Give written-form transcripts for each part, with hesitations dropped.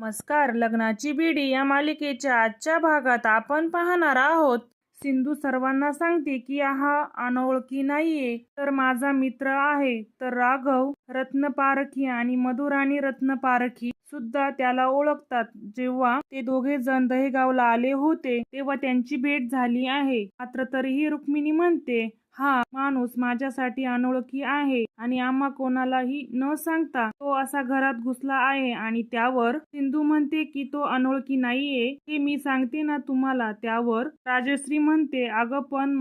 नमस्कार. लग्नाची बेडी या मालिकेच्या आजच्या भागात आपण पाहणार आहोत. सिंधू सर्वांना सांगते की हा अनोळखी नाहीये, तर माझा मित्र आहे. तर राघव, रत्नपारखी आणि मधुराणी रत्नपारखी सुद्धा त्याला ओळखतात. जेव्हा ते दोघे जण दहेगावला आले होते तेव्हा त्यांची भेट झाली आहे. मात्र तरीही रुक्मिणी म्हणते, हा माणूस माझ्यासाठी अनोळखी आहे आणि आम्हा कोणालाही न सांगता तो असा घरात घुसला आहे. आणि त्यावर सिंधू म्हणते की तो अनोळखी नाहीये, हे मी सांगते ना तुम्हाला. त्यावर राजश्री म्हणते, अगं पण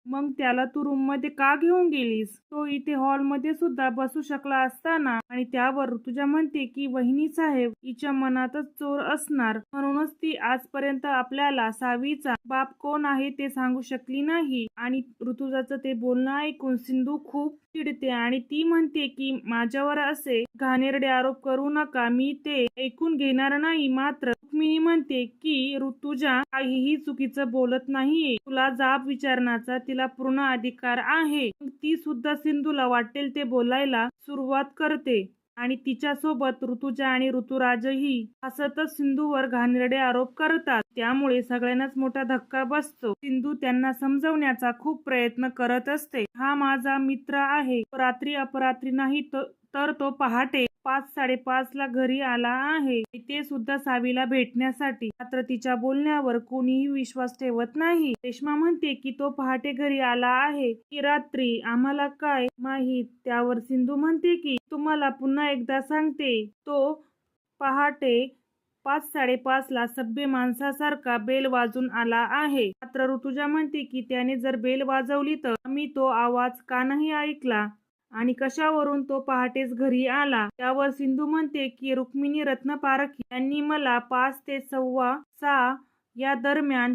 मग त्याला तू रूम मध्ये का घेऊन गेलीस? तो इथे हॉल मध्ये सुद्धा बसू शकला असता ना. आणि त्यावर ऋतुजा म्हणते की वहिनी साहेब, हिच्या मनातच चोर असणार, म्हणूनच ती आजपर्यंत आपल्याला सावीचा बाप कोण आहे ते सांगू शकली नाही. आणि ऋतुजाचं ते बोलणं ऐकून सिंधू खूप चिडते आणि ती म्हणते की माझ्यावर असे घाणेरडे आरोप करू नका, मी ते ऐकून घेणार नाही. मात्र रुक्मिणी म्हणते की ऋतुजा काहीही चुकीचं बोलत नाहीये, तुला जाब विचारण्याचा तिला पूर्ण अधिकार आहे. ती सुद्धा सिंधूला वाटेल ते बोलायला सुरुवात करते आणि तिच्यासोबत ऋतुजा आणि ऋतुराजही हसतच सिंधूवर घाणेरडे आरोप करतात. त्यामुळे सगळ्यांनाच मोठा धक्का बसतो. सिंधू त्यांना समजवण्याचा खूप प्रयत्न करत असते. हा माझा मित्र आहे, रात्री अपरात्री नाही तर तो पहाटे 5:30 ला घरी आला आहे, ते सुद्धा सावीला भेटण्यासाठी. मात्र तिच्या बोलण्यावर कोणीही विश्वास ठेवत नाही. रेश्मा म्हणते की तो पहाटे घरी आला आहे की रात्री, आम्हाला काय माहित. त्यावर सिंधू म्हणते की तुम्हाला पुन्हा एकदा सांगते, तो पहाटे 5:30 ला सभ्य माणसासारखा बेल वाजून आला आहे. मात्र ऋतुजा म्हणते की त्याने जर बेल वाजवली तर आम्ही तो आवाज का नाही ऐकला आणि कशावरून तो पहाटेच घरी आला. त्यावर सिंधू म्हणते की रुक्मिणी रत्नपारखी यांनी मला 5 ते 6:15 या दरम्यान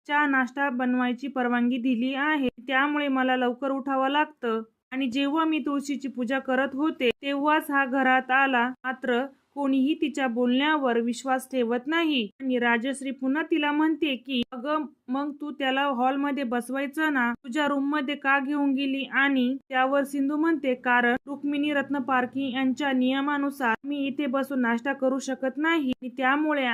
चहा नाश्ता बनवायची परवानगी दिली आहे, त्यामुळे मला लवकर उठावं लागतं. आणि जेव्हा मी तुळशीची पूजा करत होते तेव्हाच हा घरात आला. मात्र कोणीही तिच्या बोलण्यावर विश्वास ठेवत नाही. आणि राजश्री पुन्हा तिला म्हणते की अगं मग तू त्याला हॉलमध्ये बसवायचं ना, तुझ्या रूम मध्ये का घेऊन गेली? आणि त्यावर सिंधू म्हणते, कारण रुक्मिणी रत्नपारखी यांच्या नियमानुसार मी इथे बसून नाश्ता करू शकत नाही, त्यामुळे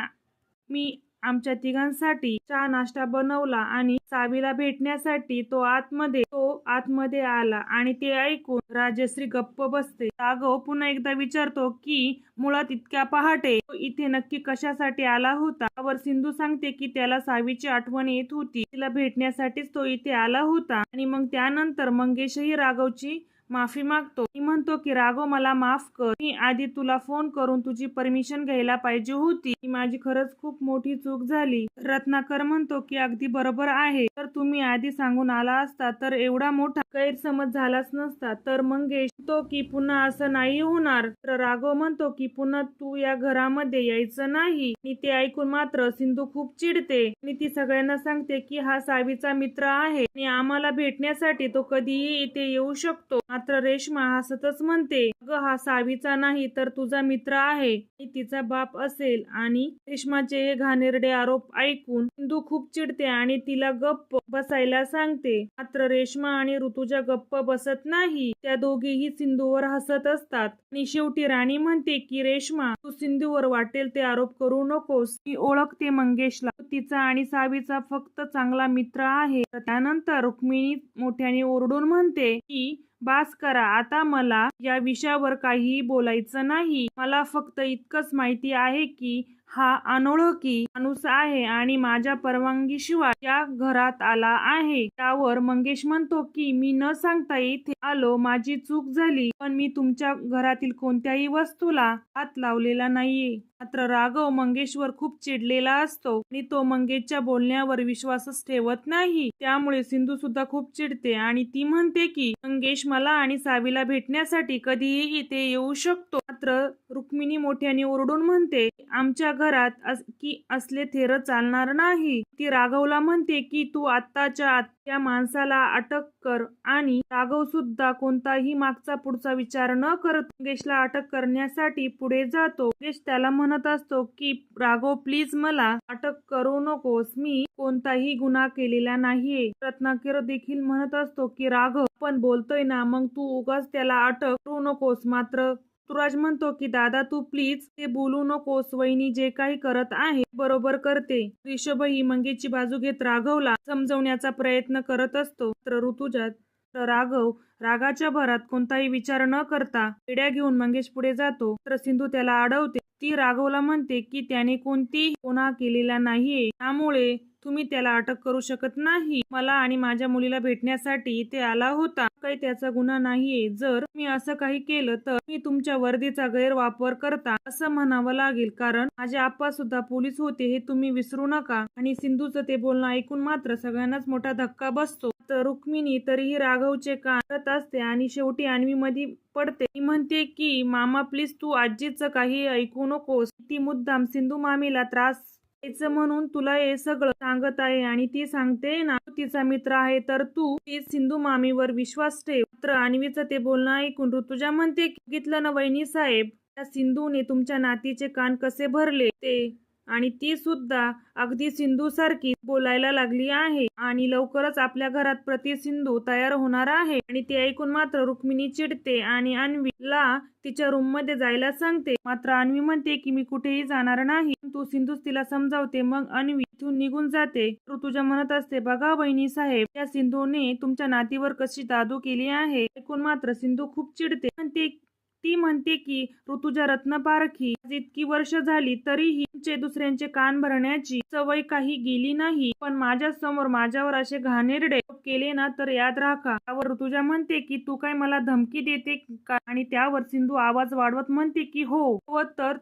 मी आमच्या तिघांसाठी चहा नाश्ता बनवला आणि सावीला भेटण्यासाठी तो आतमध्ये आला. आणि ते ऐकून राजश्री गप्प बसते. राघव पुन्हा एकदा विचारतो की मुळात इतक्या पहाटे तो इथे नक्की कशासाठी आला होता. त्यावर सिंधू सांगते की त्याला सावीची आठवण येत होती, तिला भेटण्यासाठीच तो इथे आला होता. आणि मग त्यानंतर मंगेशही राघवची माफी मागतो. मी म्हणतो की राघव मला माफ कर, मी आधी तुला फोन करून तुझी परमिशन घ्यायला पाहिजे होती, ही माझी खरंच खूप मोठी चूक झाली. रत्नाकर म्हणतो की अगदी बरोबर आहे, तर तुम्ही आधी सांगून आला असता तर एवढा मोठा गैरसमज झालाच नसता. तर मंगेश म्हणतो की पुन्हा असं नाही होणार. तर राघव म्हणतो की पुन्हा तू या घरामध्ये यायचं नाही. आणि ते ऐकून मात्र सिंधू खूप चिडते आणि ती सगळ्यांना सांगते की हा सावीचा मित्र आहे आणि आम्हाला भेटण्यासाठी तो कधीही इथे येऊ शकतो. मात्र रेश्मा हसतच म्हणते, अगं हा सावीचा नाही तर तुझा मित्र आहे, तिचा बाप असेल. आणि रेश्माचे हे घाणेरडे आरोप ऐकून सिंधू खूप चिडते आणि तिला गप्प बसायला सांगते. मात्र रेश्मा आणि ऋतुजा गप्प बसत नाही, त्या दोघीही सिंधूवर हसत असतात. आणि शेवटी राणी म्हणते की रेश्मा, तू सिंधूवर वाटेल ते आरोप करू नकोस, मी ओळखते मंगेशला, तिचा आणि सावीचा फक्त चांगला मित्र आहे. त्यानंतर रुक्मिणी मोठ्याने ओरडून म्हणते की बास करा, आता मला या विषयावर काहीही बोलायचं नाही. मला फक्त इतकंच माहिती आहे की हा अनोळखी माणूस आहे आणि माझ्या परवानगीशिवाय या घरात आला आहे. त्यावर मंगेश म्हणतो की मी न सांगता इथे आलो, माझी चूक झाली, पण मी तुमच्या घरातील कोणत्याही वस्तूला हात लावलेला नाहीये. मात्र राघव मंगेशवर खूप चिडलेला असतो आणि तो मंगेशच्या बोलण्यावर विश्वासच ठेवत नाही. त्यामुळे सिंधू सुद्धा खूप चिडते आणि ती म्हणते की मंगेश मला आणि सावीला भेटण्यासाठी कधीही इथे येऊ शकतो. मात्र रुक्मिणी मोठ्याने ओरडून म्हणते, आमच्या घरात असले थेर चालणार नाही. ती राघवला म्हणते की तू आत्ताच्या आत त्या माणसाला अटक कर. आणि राघव सुद्धा कोणताही मागचा पुढचा विचार न करत मंगेशला अटक करण्यासाठी पुढे जातो. मंगेश त्याला म्हणत असतो की राघव प्लीज मला अटक करू नकोस, मी कोणताही गुन्हा केलेला नाहीये. रत्नाकर देखील म्हणत असतो की राघव पण बोलतोय ना, मग तू उगाच त्याला अटक करू नकोस. मात्र ऋतुराज म्हणतो की दादा तू प्लीज ते बोलू नकोस, वहिनी जे काही करत आहे बरोबर करते. ऋषभही मंगेशची बाजू घेत राघवला समजवण्याचा प्रयत्न करत असतो. तर ऋतुजा राघव रागाच्या भरात कोणताही विचार न करता पेड्या घेऊन मंगेश पुढे जातो. तर सिंधू त्याला अडवते. ती राघवला म्हणते की त्याने कोणतीही गुन्हा केलेला नाहीये, त्यामुळे तुम्ही त्याला अटक करू शकत नाही. मला आणि माझ्या मुलीला भेटण्यासाठी इथे आला होता, काही त्याचा गुन्हा नाहीये. जर मी असं काही केलं तर मी तुमच्या वर्दीचा गैरवापर करता असं म्हणावं लागेल, कारण माझे आप्पा सुद्धा पोलीस होते हे तुम्ही विसरू नका. आणि सिंधूचं ते बोलणं ऐकून मात्र सगळ्यांनाच मोठा धक्का बसतो. तर रुक्मिणी तरीही राघवचे कान धरत असते आणि शेवटी अन्वी मध्ये पडते. ती म्हणते की मामा प्लीज तू आजीचं काही ऐकू नकोस, ती मुद्दाम सिंधू मामीला त्रास द्यायचं म्हणून तुला हे सगळं सांगत आहे आणि ती सांगते ना तू तिचा मित्र आहे तर तू प्लीज सिंधू मामीवर विश्वास ठेव. मात्र अन्वीचं ते बोलणं ऐकून ऋतुजा म्हणते की बघितलं ना वहिनी साहेब, त्या सिंधूने तुमच्या नातीचे कान कसे भरले ते, आणि ती सुद्धा अगदी सिंधू सारखी बोलायला लागली आहे आणि लवकरच आपल्या घरात प्रति सिंधू तयार होणार आहे. आणि ते ऐकून मात्र रुक्मिणी चिडते आणि अन्वीला तिच्या रूम मध्ये जायला सांगते. मात्र अन्वी म्हणते की मी कुठेही जाणार नाही. तू सिंधूच तिला समजावते. मग अन्वी इथून निघून जाते. ऋतुजा म्हणत असते बघा वहिनी साहेब, त्या सिंधूने तुमच्या नातीवर कशी जादू केली आहे. ऐकून मात्र सिंधू खूप चिडते. ती म्हणते की ऋतुजा रत्नपारखी, आज इतकी वर्ष झाली तरीही तुमचे दुसऱ्यांचे कान भरण्याची सवय काही गेली नाही, पण माझ्या समोर माझ्यावर असे घाणेरडे केले ना तर याद राखा. त्यावर ऋतुजा म्हणते की तू काय मला धमकी देते का. आणि त्यावर सिंधू आवाज वाढवत म्हणते की हो तर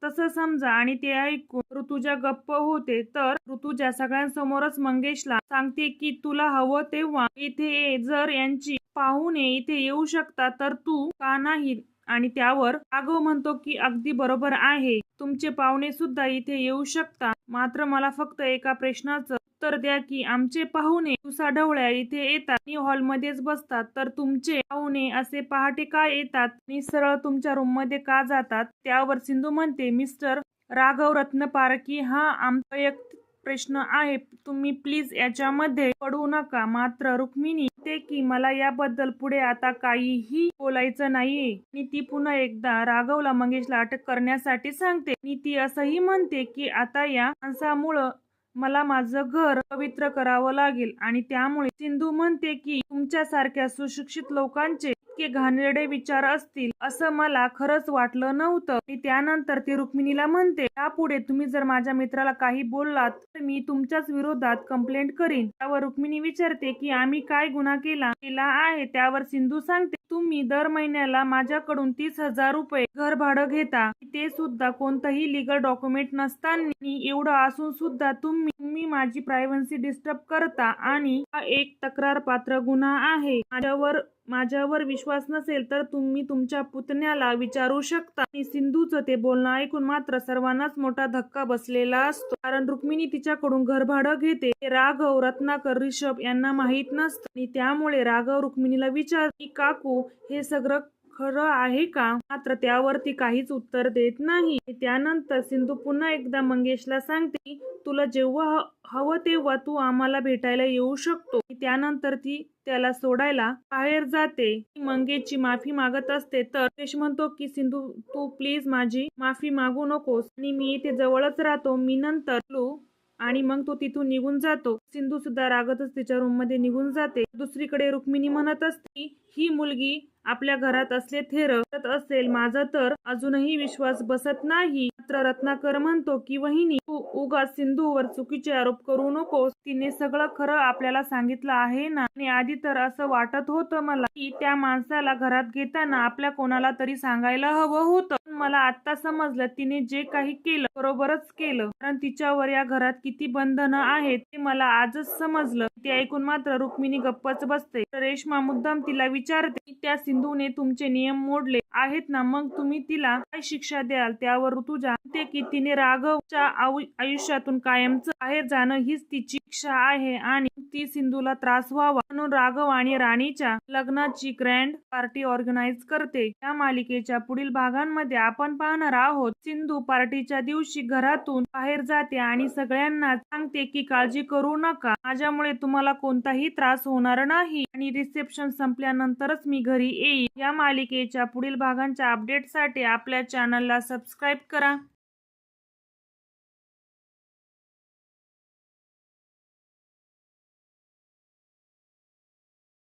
तसं समजा. आणि ते ऐकून ऋतुजा गप्प होते. तर ऋतुजा सगळ्यांसमोरच मंगेशला सांगते की तुला हवं तेव्हा इथे ये, जर यांची पाहुणे इथे येऊ शकतात तर तू का नाही. आणि त्यावर राघव म्हणतो की अगदी बरोबर आहे, तुमचे पाहुणे सुद्धा इथे येऊ शकतात. मात्र मला फक्त एका प्रश्नाचं उत्तर द्या की आमचे पाहुणे दिवसाढवळ्या इथे येतात आणि हॉलमध्येच बसतात, तर तुमचे पाहुणे असे पहाटे का येतात आणि सरळ तुमच्या रूम मध्ये का जातात. त्यावर सिंधू म्हणते मिस्टर राघव रत्नपारखी, हा आमचा वैयक्तिक प्रश्न आहे, तुम्ही प्लीज याच्यामध्ये पडू नका. मात्र रुक्मिणी म्हणते की मला याबद्दल पुढे आता काहीही बोलायचं नाहीये. आणि ती पुन्हा एकदा राघवला मंगेशला अटक करण्यासाठी सांगते. आणि ती असंही म्हणते की आता या माणसामुळं मला माझं घर पवित्र करावं लागेल. आणि त्यामुळे सिंधू म्हणते की तुमच्यासारख्या सुशिक्षित लोकांचे इतके घाणेरडे विचार असतील असं मला खरंच वाटलं नव्हतं. आणि त्यानंतर ती रुक्मिणीला म्हणते यापुढे तुम्ही जर माझ्या मित्राला काही बोललात तर मी तुमच्याच विरोधात कंप्लेंट करीन. त्यावर रुक्मिणी विचारते की आम्ही काय गुन्हा केला आहे. त्यावर सिंधू सांगते तुम्ही दर महिन्याला माझ्याकडून 30,000 रुपये घर भाडं घेता, ते सुद्धा कोणतंही लिगल डॉक्युमेंट नसताना. एवढं असून सुद्धा तुम्ही माझी प्रायव्हन्सी डिस्टर्ब करता आणि हा एक तक्रार पात्र गुन्हा आहे. माझ्यावर विश्वास नसेल तर तुम्ही तुमच्या पुतण्याला विचारू शकता. आणि सिंधूचं ते बोलणं ऐकून मात्र सर्वांनाच मोठा धक्का बसलेला असतो, कारण रुक्मिणी तिच्याकडून घरभाडं घेते हे राघव, रत्नाकर, ऋषभ यांना माहीत नसतं. आणि त्यामुळे राघव रुक्मिणीला विचारते काकू हे सगळं खरं आहे का. मात्र त्यावर ती काहीच उत्तर देत नाही. त्यानंतर सिंधू पुन्हा एकदा मंगेशला सांगते तुला जेव्हा हवं तेव्हा तू आम्हाला भेटायला येऊ शकतो. त्यानंतर ती त्याला सोडायला बाहेर जाते. मंगेशची माफी मागत असते. तर मंगेश म्हणतो की सिंधू तू प्लीज माझी माफी मागू नकोस आणि मी इथे जवळच राहतो, मी नंतर आणि मग तो तिथून निघून जातो. सिंधू सुद्धा रागतच तिच्या रूम मध्ये निघून जाते. दुसरीकडे रुक्मिणी म्हणत असते ही मुलगी आपल्या घरात असले थेरत असेल, माझा तर अजूनही विश्वास बसत नाही. मात्र रत्नाकर म्हणतो की वहिनी तू उगाच सिंधूवर चुकीचे आरोप करू नकोस, तिने सगळं खरं आपल्याला सांगितलं आहे ना. आणि आधी तर असं वाटत होतं मला की त्या माणसाला घरात घेताना आपल्या कोणाला तरी सांगायला हवं होतं, पण मला आता समजलं तिने जे काही केलं बरोबरच केलं, कारण तिच्यावर या घरात किती बंधनं आहेत ते मला आजच समजलं. ते ऐकून मात्र रुक्मिणी गप्पच बसते. रेश्मा मुद्दाम तिला विचारते की त्या सिंधूने तुमचे नियम मोडले आहेत ना, मग तुम्ही तिला काय शिक्षा द्याल. त्यावर ऋतुजा म्हणते की तिने राघवच्या आयुष्यातून कायमचं बाहेर जाणं हीच तिची शिक्षा आहे आणि ती सिंधूला त्रास व्हावा म्हणून राघव आणि राणीच्या लग्नाची ग्रँड पार्टी ऑर्गनाइज करते. या मालिकेच्या पुढील भागांमध्ये आपण पाहणार आहोत सिंधू पार्टीच्या दिवशी घरातून बाहेर जाते आणि सगळ्यांना सांगते की काळजी करू नका. माझ्यामुळे तुम्हाला कोणताही त्रास होणार नाही आणि रिसेप्शन संपल्यानंतरच मी घरी येईल. या मालिकेच्या पुढील भागांच्या अपडेटसाठी आपल्या चॅनलला सबस्क्राईब करा.